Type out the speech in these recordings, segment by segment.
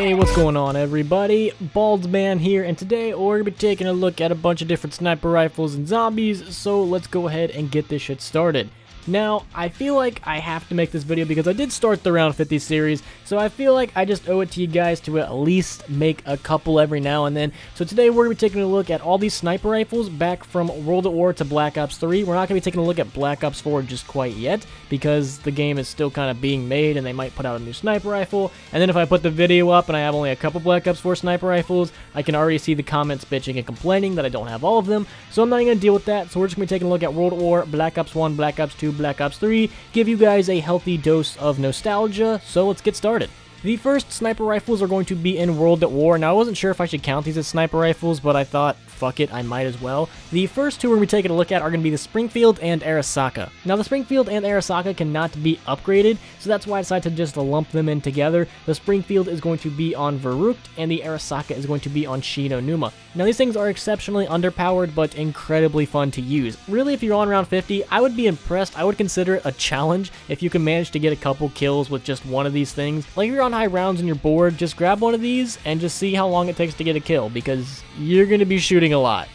Hey, what's going on everybody? Baldman here, and today we're going to be taking a look at a bunch of different sniper rifles and zombies, so let's go ahead and get this shit started. Now, I feel like I have to make this video because I did start the Round 50 series, so I feel like I just owe it to you guys to at least make a couple every now and then. So today we're going to be taking a look at all these sniper rifles back from World at War to Black Ops 3. We're not going to be taking a look at Black Ops 4 just quite yet, because the game is still kind of being made and they might put out a new sniper rifle. And then if I put the video up and I have only a couple Black Ops 4 sniper rifles, I can already see the comments bitching and complaining that I don't have all of them. So I'm not even going to deal with that, so we're just going to be taking a look at World at War, Black Ops 1, Black Ops 2, Black Ops 3, give you guys a healthy dose of nostalgia, so let's get started. The first sniper rifles are going to be in World at War. Now, I wasn't sure if I should count these as sniper rifles, but I thought, fuck it, I might as well. The first two we're going to be taking a look at are going to be the Springfield and Arasaka. Now, the Springfield and Arasaka cannot be upgraded, so that's why I decided to just lump them in together. The Springfield is going to be on Verrucht, and the Arasaka is going to be on Shinonuma. Now, these things are exceptionally underpowered, but incredibly fun to use. Really, if you're on round 50, I would be impressed. I would consider it a challenge if you can manage to get a couple kills with just one of these things. Like, if you're on high rounds and you're bored, just grab one of these and just see how long it takes to get a kill, because you're going to be shooting a lot.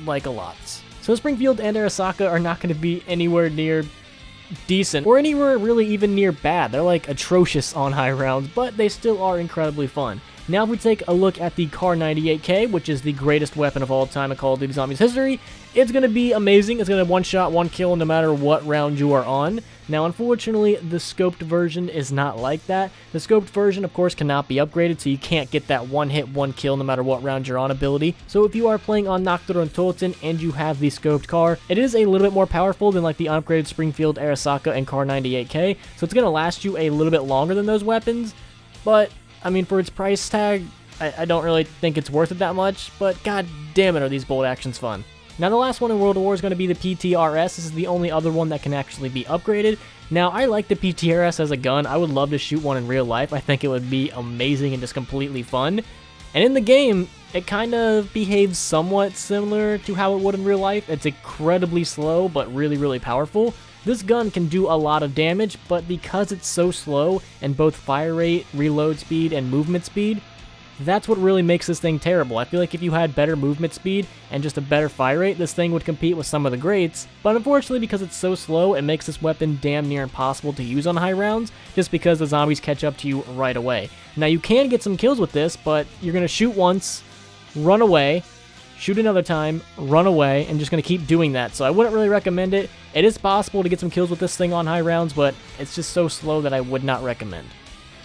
Like a lot. So Springfield and Arasaka are not going to be anywhere near decent, or anywhere really even near bad. They're like atrocious on high rounds, but they still are incredibly fun. Now if we take a look at the Kar 98K, which is the greatest weapon of all time in Call of Duty Zombies history, it's going to be amazing. It's going to have one shot, one kill no matter what round you are on. Now unfortunately, the scoped version is not like that. The scoped version of course cannot be upgraded, so you can't get that one hit, one kill no matter what round you're on ability. So if you are playing on Nocturne Toten and you have the scoped Kar, it is a little bit more powerful than like the unupgraded Springfield, Arasaka, and Kar 98K, so it's going to last you a little bit longer than those weapons, but I mean, for its price tag, I don't really think it's worth it that much, but god damn it are these bolt actions fun. Now the last one in World of War is going to be the PTRS. This is the only other one that can actually be upgraded. Now I like the PTRS as a gun. I would love to shoot one in real life. I think it would be amazing and just completely fun. And in the game, it kind of behaves somewhat similar to how it would in real life. It's incredibly slow, but really, really powerful. This gun can do a lot of damage, but because it's so slow in both fire rate, reload speed, and movement speed, that's what really makes this thing terrible. I feel like if you had better movement speed and just a better fire rate, this thing would compete with some of the greats, but unfortunately because it's so slow, it makes this weapon damn near impossible to use on high rounds, just because the zombies catch up to you right away. Now you can get some kills with this, but you're going to shoot once, run away, shoot another time, run away, and just going to keep doing that, so I wouldn't really recommend it. It is possible to get some kills with this thing on high rounds, but it's just so slow that I would not recommend.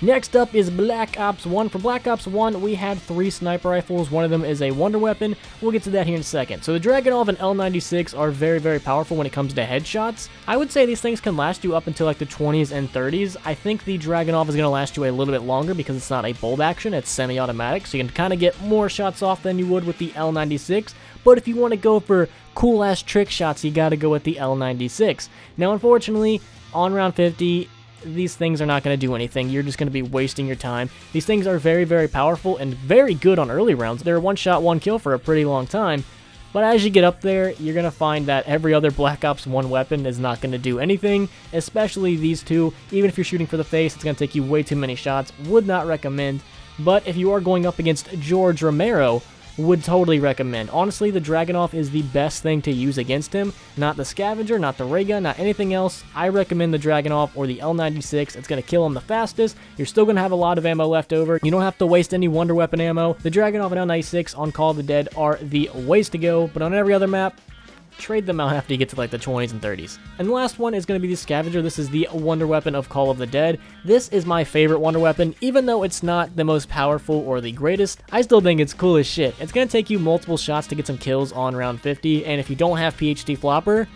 Next up is Black Ops 1. For Black Ops 1, we had 3 sniper rifles. One of them is a wonder weapon. We'll get to that here in a second. So the Dragunov and L96 are very, very powerful when it comes to headshots. I would say these things can last you up until like the 20s and 30s. I think the Dragunov is going to last you a little bit longer because it's not a bolt action, it's semi-automatic, so you can kind of get more shots off than you would with the L96. But if you want to go for cool-ass trick shots, you got to go with the L96. Now, unfortunately, on round 50, these things are not going to do anything. You're just going to be wasting your time. These things are very, very powerful and very good on early rounds. They're one shot, one kill for a pretty long time. But as you get up there, you're going to find that every other Black Ops 1 weapon is not going to do anything, especially these two. Even if you're shooting for the face, it's going to take you way too many shots. Would not recommend. But if you are going up against George Romero, would totally recommend. Honestly, the Dragunov is the best thing to use against him. Not the Scavenger, not the ray gun, not anything else. I recommend the Dragunov or the L96. It's going to kill him the fastest. You're still going to have a lot of ammo left over. You don't have to waste any wonder weapon ammo. The Dragunov and L96 on Call of the Dead are the ways to go, but on every other map, trade them out after you get to like the 20s and 30s. And the last one is going to be the Scavenger. This is the wonder weapon of Call of the Dead. This is my favorite wonder weapon. Even though it's not the most powerful or the greatest, I still think it's cool as shit. It's going to take you multiple shots to get some kills on round 50, and if you don't have PhD Flopper,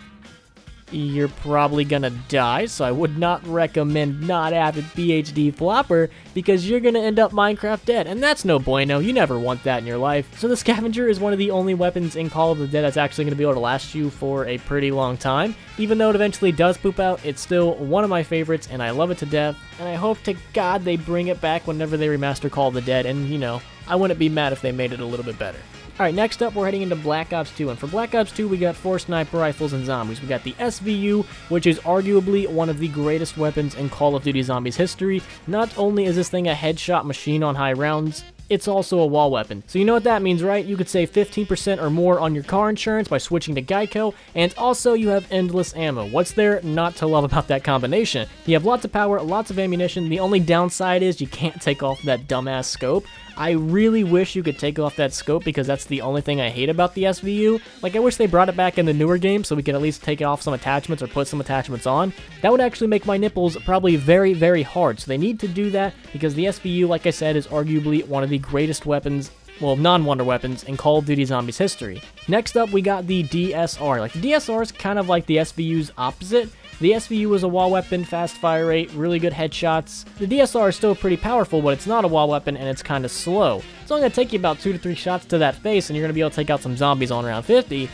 you're probably gonna die, so I would not recommend not having PhD Flopper, because you're gonna end up Minecraft dead, and that's no bueno. You never want that in your life. So the Scavenger is one of the only weapons in Call of the Dead that's actually gonna be able to last you for a pretty long time. Even though it eventually does poop out, it's still one of my favorites, and I love it to death, and I hope to God they bring it back whenever they remaster Call of the Dead, and you know, I wouldn't be mad if they made it a little bit better. Alright, next up we're heading into Black Ops 2, and for Black Ops 2 we got 4 sniper rifles and zombies. We got the SVU, which is arguably one of the greatest weapons in Call of Duty Zombies history. Not only is this thing a headshot machine on high rounds, it's also a wall weapon. So you know what that means, right? You could save 15% or more on your car insurance by switching to Geico, and also you have endless ammo. What's there not to love about that combination? You have lots of power, lots of ammunition. The only downside is you can't take off that dumbass scope. I really wish you could take off that scope because that's the only thing I hate about the SVU. Like, I wish they brought it back in the newer games so we could at least take off some attachments or put some attachments on. That would actually make my nipples probably very, very hard. So they need to do that because the SVU, like I said, is arguably one of the greatest weapons, well, non-wonder weapons in Call of Duty Zombies history. Next up, we got the DSR. Like, the DSR is kind of like the SVU's opposite. The SVU is a wall weapon, fast fire rate, really good headshots. The DSR is still pretty powerful, but it's not a wall weapon and it's kind of slow. It's only going to take you about 2 to 3 shots to that face and you're going to be able to take out some zombies on round 50,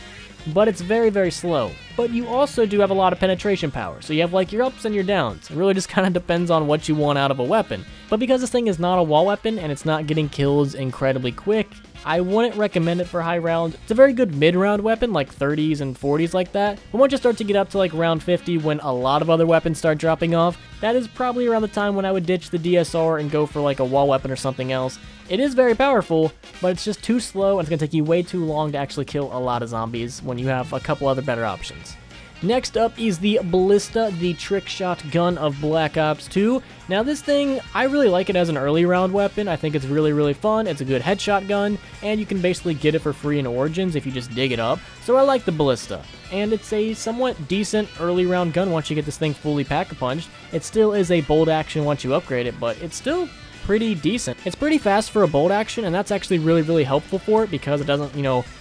but it's very, very slow. But you also do have a lot of penetration power, so you have like your ups and your downs. It really just kind of depends on what you want out of a weapon. But because this thing is not a wall weapon and it's not getting kills incredibly quick, I wouldn't recommend it for high round. It's a very good mid-round weapon, like 30s and 40s like that. But once you start to get up to like round 50 when a lot of other weapons start dropping off, that is probably around the time when I would ditch the DSR and go for like a wall weapon or something else. It is very powerful, but it's just too slow and it's going to take you way too long to actually kill a lot of zombies when you have a couple other better options. Next up is the Ballista, the trick shot gun of Black Ops 2. Now this thing, I really like it as an early round weapon. I think it's really, really fun. It's a good headshot gun, and you can basically get it for free in Origins if you just dig it up. So I like the Ballista, and it's a somewhat decent early round gun once you get this thing fully pack-a-punched. It still is a bolt action once you upgrade it, but it's still pretty decent. It's pretty fast for a bolt action, and that's actually really, really helpful for it because it doesn't,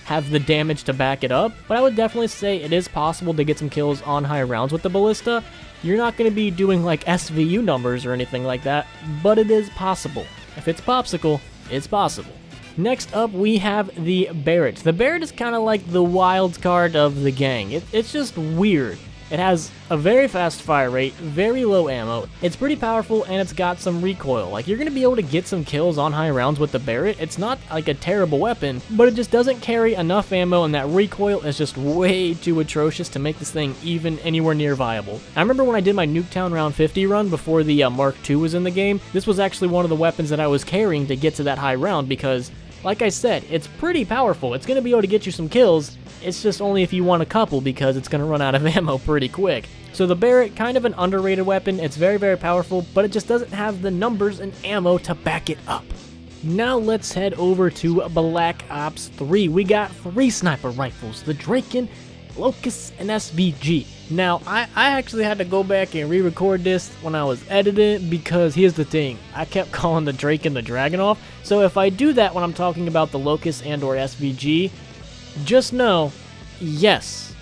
have the damage to back it up. But I would definitely say it is possible to get some kills on high rounds with the Ballista. You're not going to be doing like SVU numbers or anything like that, but it is possible. If it's popsicle, it's possible. Next up, we have the Barrett. The Barrett is kind of like the wild card of the gang. It's just weird. It has a very fast fire rate, very low ammo, it's pretty powerful, and it's got some recoil. Like, you're going to be able to get some kills on high rounds with the Barrett. It's not like a terrible weapon, but it just doesn't carry enough ammo, and that recoil is just way too atrocious to make this thing even anywhere near viable. I remember when I did my Nuketown round 50 run before the Mark II was in the game, this was actually one of the weapons that I was carrying to get to that high round because, like I said, it's pretty powerful. It's going to be able to get you some kills. It's just only if you want a couple because it's going to run out of ammo pretty quick. So the Barrett, kind of an underrated weapon. It's very, very powerful, but it just doesn't have the numbers and ammo to back it up. Now let's head over to Black Ops 3. We got 3 sniper rifles, the Draken, Locust, and SVG. Now, I actually had to go back and re-record this when I was editing because here's the thing. I kept calling the Draken the Dragunov. So if I do that when I'm talking about the Locust and or SVG, just know, yes,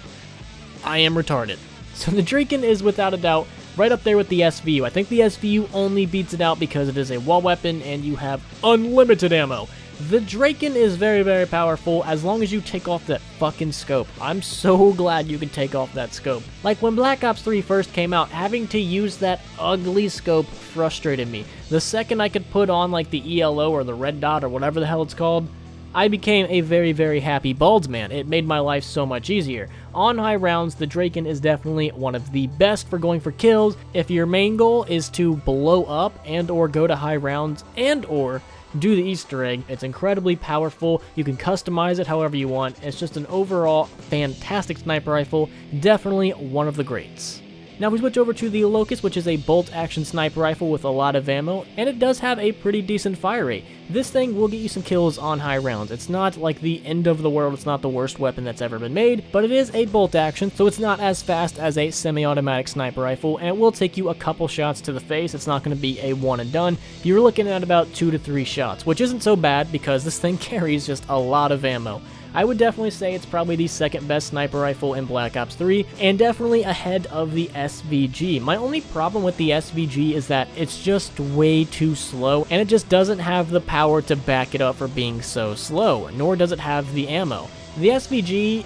I am retarded. So the Draken is without a doubt right up there with the SVU. I think the SVU only beats it out because it is a wall weapon and you have unlimited ammo. The Draken is very, very powerful as long as you take off that fucking scope. I'm so glad you can take off that scope. Like when Black Ops 3 first came out, having to use that ugly scope frustrated me. The second I could put on like the ELO or the red dot or whatever the hell it's called, I became a very, very happy bald man. It made my life so much easier. On high rounds, the Draken is definitely one of the best for going for kills. If your main goal is to blow up and or go to high rounds and or do the Easter egg, it's incredibly powerful. You can customize it however you want. It's just an overall fantastic sniper rifle. Definitely one of the greats. Now we switch over to the Locust, which is a bolt-action sniper rifle with a lot of ammo, and it does have a pretty decent fire rate. This thing will get you some kills on high rounds. It's not like the end of the world, it's not the worst weapon that's ever been made, but it is a bolt-action, so it's not as fast as a semi-automatic sniper rifle, and it will take you a couple shots to the face. It's not going to be a one and done. You're looking at about 2 to 3 shots, which isn't so bad because this thing carries just a lot of ammo. I would definitely say it's probably the second best sniper rifle in Black Ops 3, and definitely ahead of the SVG. My only problem with the SVG is that it's just way too slow, and it just doesn't have the power to back it up for being so slow, nor does it have the ammo. The SVG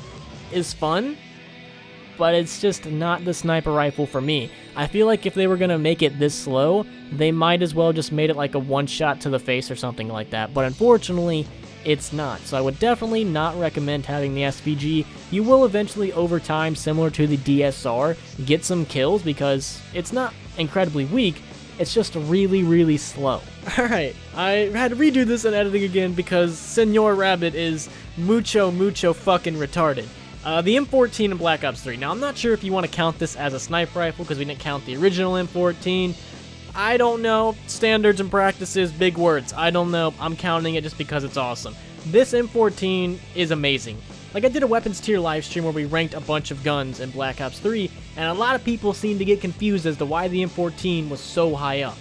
is fun, but it's just not the sniper rifle for me. I feel like if they were going to make it this slow, they might as well just made it like a one shot to the face or something like that, but unfortunately, it's not. So I would definitely not recommend having the SVG. You will eventually, over time, similar to the DSR, get some kills because it's not incredibly weak, it's just really, really slow. Alright, I had to redo this in editing again because Senor Rabbit is mucho fucking retarded. The M14 in Black Ops 3. Now, I'm not sure if you want to count this as a sniper rifle because we didn't count the original M14. I don't know. Standards and practices, big words. I don't know. I'm counting it just because it's awesome. This M14 is amazing. Like, I did a weapons tier live stream where we ranked a bunch of guns in Black Ops 3, and a lot of people seem to get confused as to why the M14 was so high up.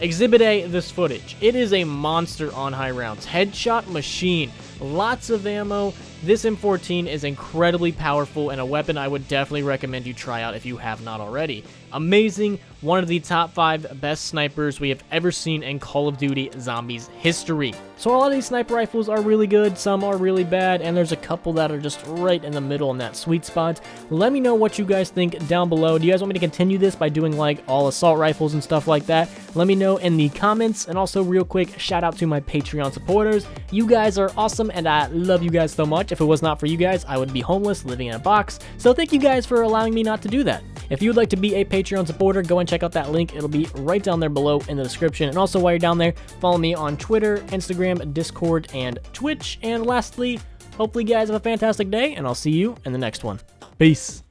Exhibit A, this footage. It is a monster on high rounds. Headshot machine. Lots of ammo. This M14 is incredibly powerful and a weapon I would definitely recommend you try out if you have not already. Amazing, one of the top 5 best snipers we have ever seen in Call of Duty Zombies history. So a lot of these sniper rifles are really good, some are really bad, and there's a couple that are just right in the middle in that sweet spot. Let me know what you guys think down below. Do you guys want me to continue this by doing like all assault rifles and stuff like that? Let me know in the comments, and also real quick, shout out to my Patreon supporters. You guys are awesome, and I love you guys so much. If it was not for you guys, I would be homeless, living in a box. So thank you guys for allowing me not to do that. If you would like to be a Patreon supporter, go and check out that link. It'll be right down there below in the description. And also while you're down there, follow me on Twitter, Instagram, Discord, and Twitch. And lastly, hopefully you guys have a fantastic day, and I'll see you in the next one. Peace.